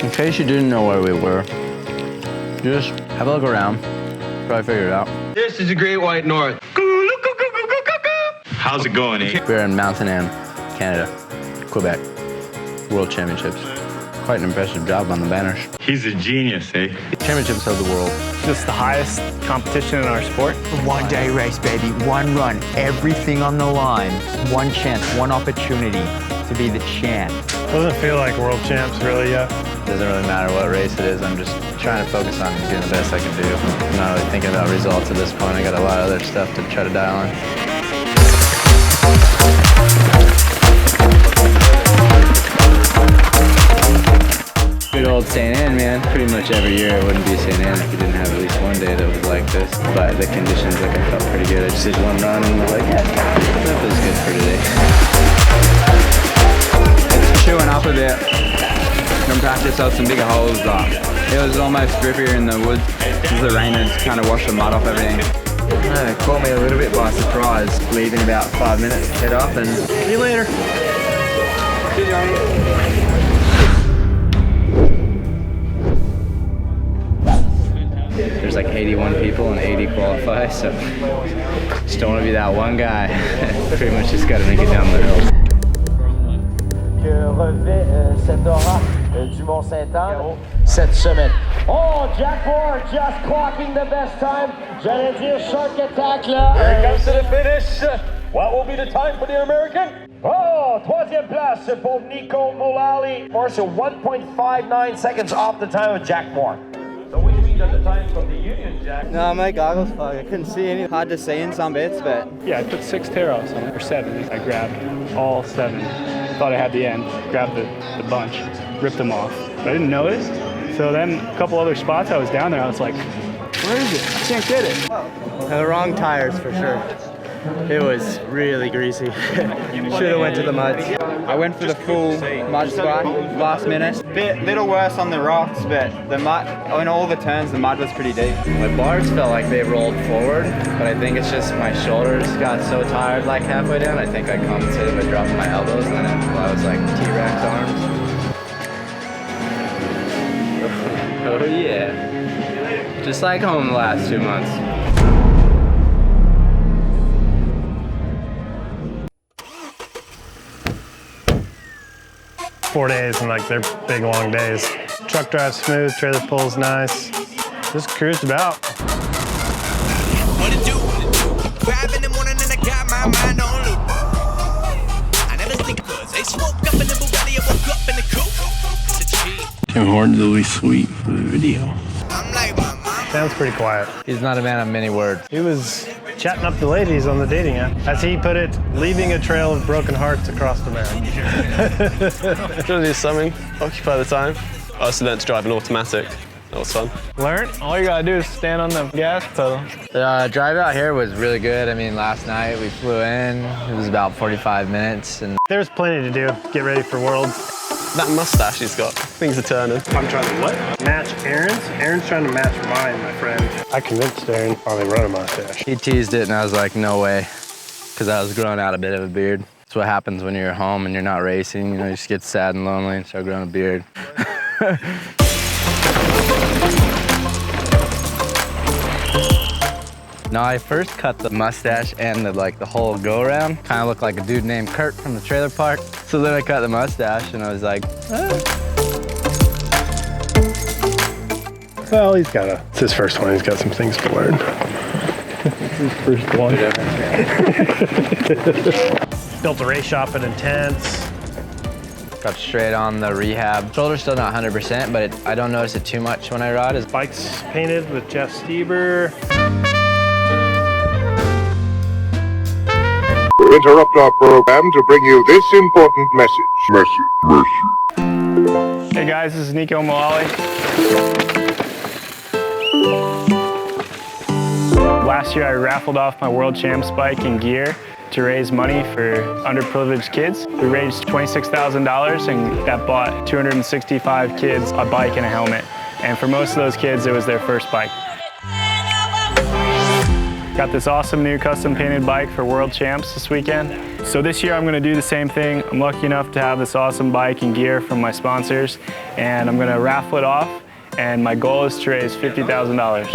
In case you didn't know where we were, just have a look around. Probably figure it out. This is the Great White North. How's it going, eh? We're in Mountain, Canada, Quebec, World Championships. Quite an impressive job on the banners. He's a genius, eh? Championships of the world. Just the highest competition in our sport. One day race, baby, one run, everything on the line. One chance, one opportunity to be the champ. Doesn't feel like world champs really yet. Doesn't really matter what race it is. I'm just trying to focus on doing the best I can do. I'm not really thinking about results at this point. I got a lot of other stuff to try to dial in. Good old St. Anne, man. Pretty much every year it wouldn't be St. Anne if you didn't have at least one day that was like this. But the conditions, like, I felt pretty good. I just did one run and was like, yeah, that feels good for today. It's chewing up a bit. From practice out some big holes. It was almost drippier in the woods. As the rain had kind of washed the mud off everything. It caught me a little bit by surprise. Leaving about 5 minutes, head up and see you later. Cheers, Johnny. There's like 81 people and 80 qualify, so just don't want to be that one guy. Pretty much just got to make it down the hill. Que revêt cet aura du Mont cette semaine. Oh, Jack Moore just clocking the best time. J'allais dire shark attack là. Here it comes to the finish. What will be the time for the American? Oh, troisième place pour Neko Mulally. More so 1.59 seconds off the time of Jack Moore. So what do you mean that the time from the Union, Jack? No, my goggles fog. I couldn't see any. Hard to see in some bits, but... Yeah, I put 6 tear-offs on it, or 7. I grabbed all 7. Thought I had the end, grabbed the bunch, ripped them off. But I didn't notice. So then a couple other spots I was down there, I was like, where is it? I can't get it. The wrong tires for sure. It was really greasy. Should have went to the mud. I went for the full mud spot last minute. Little worse on the rocks, but the mud, in all the turns, the mud was pretty deep. My bars felt like they rolled forward, but I think it's just my shoulders got so tired like halfway down. I think I compensated by dropping my elbows, and then I was like T-Rex arms. Oh yeah. Just like home the last 2 months. Four days and like they're big long days. Truck drives smooth, trailer pulls nice. Just cruised about. What it do? Five in the morning and I got my mind on loop. I never think cause they smoked up in the Bugatti, I woke up in the coupe. It's a cheat. Tim Hortons always sweet for the video. I'm like my mom. Sounds pretty quiet. He's not a man of many words. He was chatting up the ladies on the dating app. As he put it, leaving a trail of broken hearts across America. Trying to do something, occupy the time. I also learned to drive an automatic. That was fun. Learn? All you gotta do is stand on the gas pedal. The drive out here was really good. I mean, last night we flew in. It was about 45 minutes. And there's plenty to do. Get ready for Worlds. That mustache he's got, things are turning. I'm trying to what? Match Aaron's? Aaron's trying to match mine, my friend. I convinced Aaron finally run a mustache. he teased it and I was like, no way. Because I was growing out a bit of a beard. That's what happens when you're home and you're not racing. You know, you just get sad and lonely and start growing a beard. No, I first cut the mustache and the whole go around. Kind of looked like a dude named Kurt from the trailer park. So then I cut the mustache and I was like, Well, it's his first one. He's got some things to learn. His first one. Built a race shop at Intense. Got straight on the rehab. Shoulder's still not 100%, but I don't notice it too much when I ride. His bike's painted with Jeff Stieber. We interrupt our program to bring you this important message. Hey guys, this is Neko Mulally. Last year I raffled off my World Champs bike and gear to raise money for underprivileged kids. We raised $26,000 and that bought 265 kids a bike and a helmet. And for most of those kids, it was their first bike. Got this awesome new custom painted bike for World Champs this weekend. So this year I'm gonna do the same thing. I'm lucky enough to have this awesome bike and gear from my sponsors, and I'm gonna raffle it off, and my goal is to raise $50,000.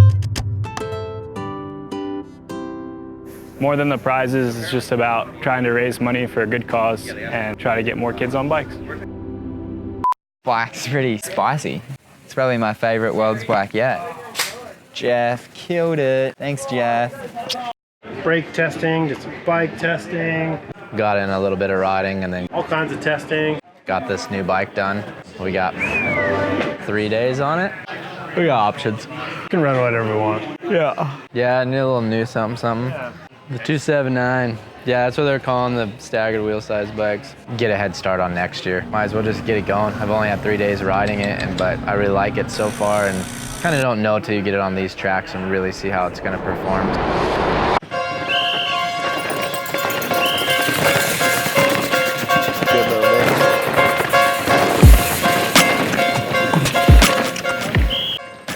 More than the prizes, it's just about trying to raise money for a good cause and try to get more kids on bikes. Bike's pretty spicy. It's probably my favorite World's bike yet. Jeff killed it. Thanks, Jeff. Brake testing, just bike testing. Got in a little bit of riding and then all kinds of testing. Got this new bike done. We got 3 days on it. We got options. You can run whatever we want. Yeah, a little new something. Yeah. The 279. Yeah, that's what they're calling the staggered wheel size bikes. Get a head start on next year. Might as well just get it going. I've only had 3 days riding it, but I really like it so far, and kind of don't know till you get it on these tracks and really see how it's going to perform.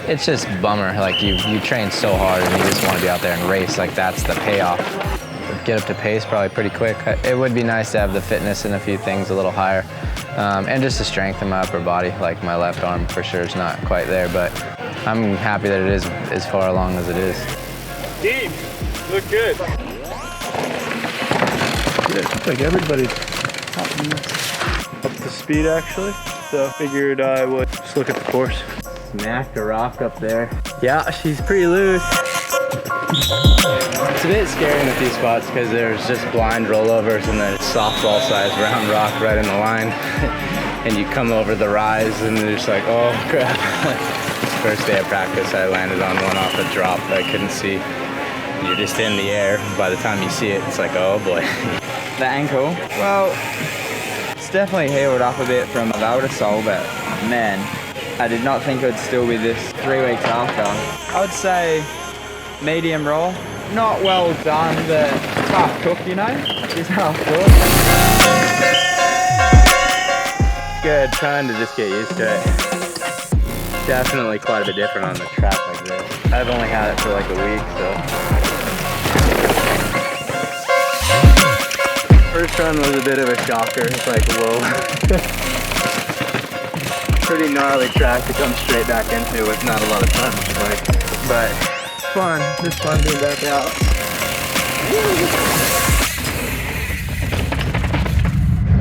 It's just a bummer, like you train so hard and you just want to be out there and race, like that's the payoff. Get up to pace probably pretty quick. It would be nice to have the fitness and a few things a little higher, and just the strength in my upper body, like my left arm for sure is not quite there, but I'm happy that it is as far along as it is. Team, look good. It looks like everybody's up to speed actually, so figured I would just look at the course. Smack the rock up there. Yeah, she's pretty loose. It's a bit scary in a few spots because there's just blind rollovers and then softball size round rock right in the line. And you come over the rise and you're just like, oh crap. First day of practice, I landed on one off a drop that I couldn't see. And you're just in the air. By the time you see it, it's like, oh boy. The ankle, well, it's definitely healed up a bit from Valdesol, but man, I did not think it would still be this 3 weeks after. I would say medium raw. Not well done, but half cooked, you know? It's half cooked. Good, trying to just get used to it. Definitely quite a bit different on the track like this. I've only had it for like a week, so. First run was a bit of a shocker. It's like, whoa. Pretty gnarly track to come straight back into with not a lot of time, like, but it's fun. It's fun being back out.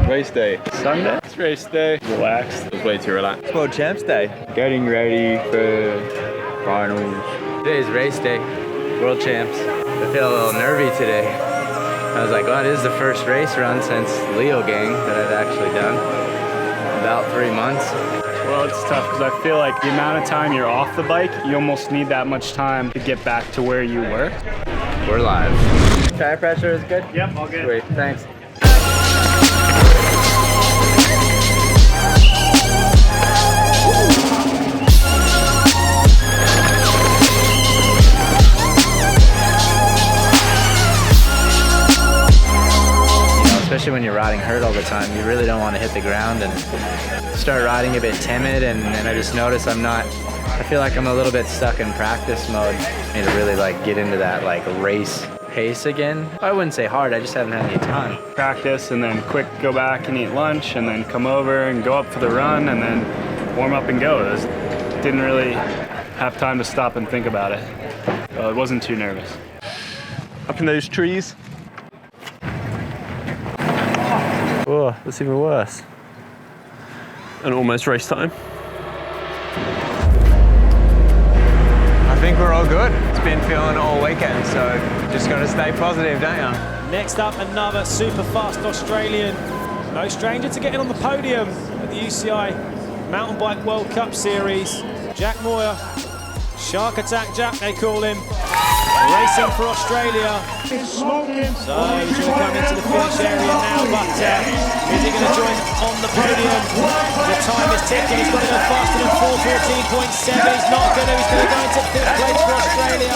Race day. Sunday? It's race day. Relaxed. It was way too relaxed. World Champs Day. Getting ready for finals. Today's race day, World Champs. I feel a little nervy today. I was like, well, it is the first race run since Leo Gang that I've actually done. About 3 months. Well, it's tough because I feel like the amount of time you're off the bike, you almost need that much time to get back to where you were. We're live. Tire pressure is good? Yep, all good. Sweet, thanks. Especially when you're riding hurt all the time, you really don't want to hit the ground and start riding a bit timid, and I just notice I feel like I'm a little bit stuck in practice mode. I need to really like get into that like race pace again. I wouldn't say hard, I just haven't had any time. Practice and then quick go back and eat lunch and then come over and go up for the run and then warm up and go. Didn't really have time to stop and think about it. I wasn't too nervous. Up in those trees. Oh, that's even worse. And almost race time. I think we're all good. It's been feeling all weekend, so just got to stay positive, don't you? Next up, another super fast Australian. No stranger to getting on the podium at the UCI Mountain Bike World Cup Series. Jack Moyer, Shark Attack Jack, they call him. Racing for Australia. So he's going to come into the finish area now, but is he going to join on the podium? The time is ticking. He's got to go faster than 4:14.7. He's not going to. He's going to go into 5th place for Australia.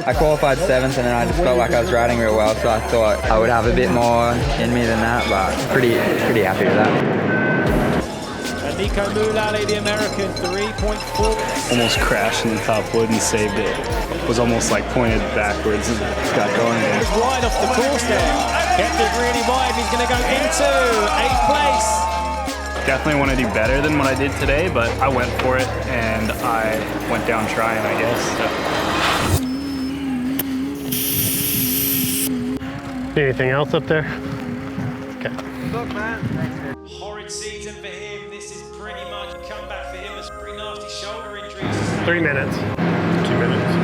I qualified 7th and then I just felt like I was riding real well, so I thought I would have a bit more in me than that, but pretty happy with that. Neko Mulally, the American, 3.4. Almost crashed in the top wood and saved it. Was almost like pointed backwards and got going again. He's wide off the course there. Kept it really wide. He's going to go into 8th place. Definitely want to do better than what I did today, but I went for it and I went down trying, I guess. Anything else up there? Okay. Horrid season for him. This is pretty much a comeback for him. It's pretty nasty shoulder injuries. 3 minutes. 2 minutes.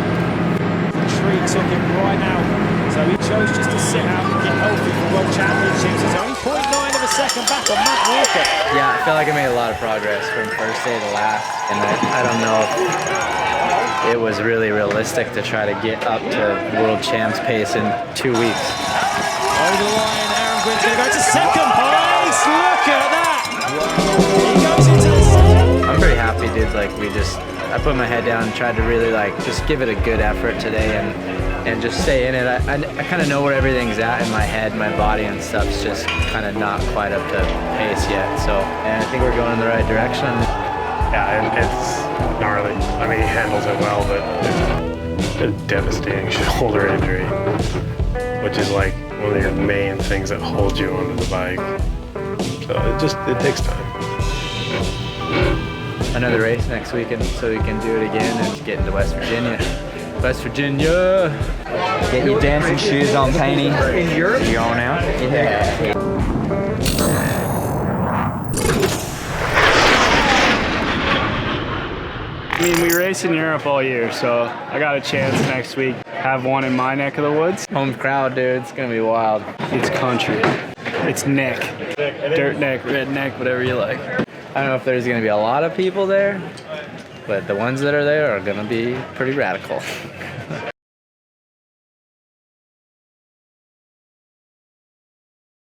The tree took him right out. So he chose just to sit out and get healthy for World Championships. He's only 0.9 of a second back on Matt Walker. Yeah, I feel like I made a lot of progress from first day to last, and I don't know if it was really realistic to try to get up to world champs pace in 2 weeks. Over the line, Aaron Gwin's going to go to second place. Look at that. He goes into the second. I'm pretty happy, dude. Like I put my head down and tried to really just give it a good effort today and just stay in it. I kind of know where everything's at in my head, my body and stuff's just kind of not quite up to pace yet. So, and I think we're going in the right direction. Yeah, and it's gnarly. I mean, he handles it well, but it's a devastating shoulder injury, which is like one of your main things that hold you onto the bike. So it takes time. Another race next weekend so we can do it again and get into West Virginia. West Virginia! Get your dancing shoes on, Painty. In Europe? You going out? Yeah. I mean, we race in Europe all year, so I got a chance next week. Have one in my neck of the woods. Home crowd, dude. It's gonna be wild. It's country. It's neck. Dirt neck, red neck, whatever you like. I don't know if there's gonna be a lot of people there, but the ones that are there are gonna be pretty radical.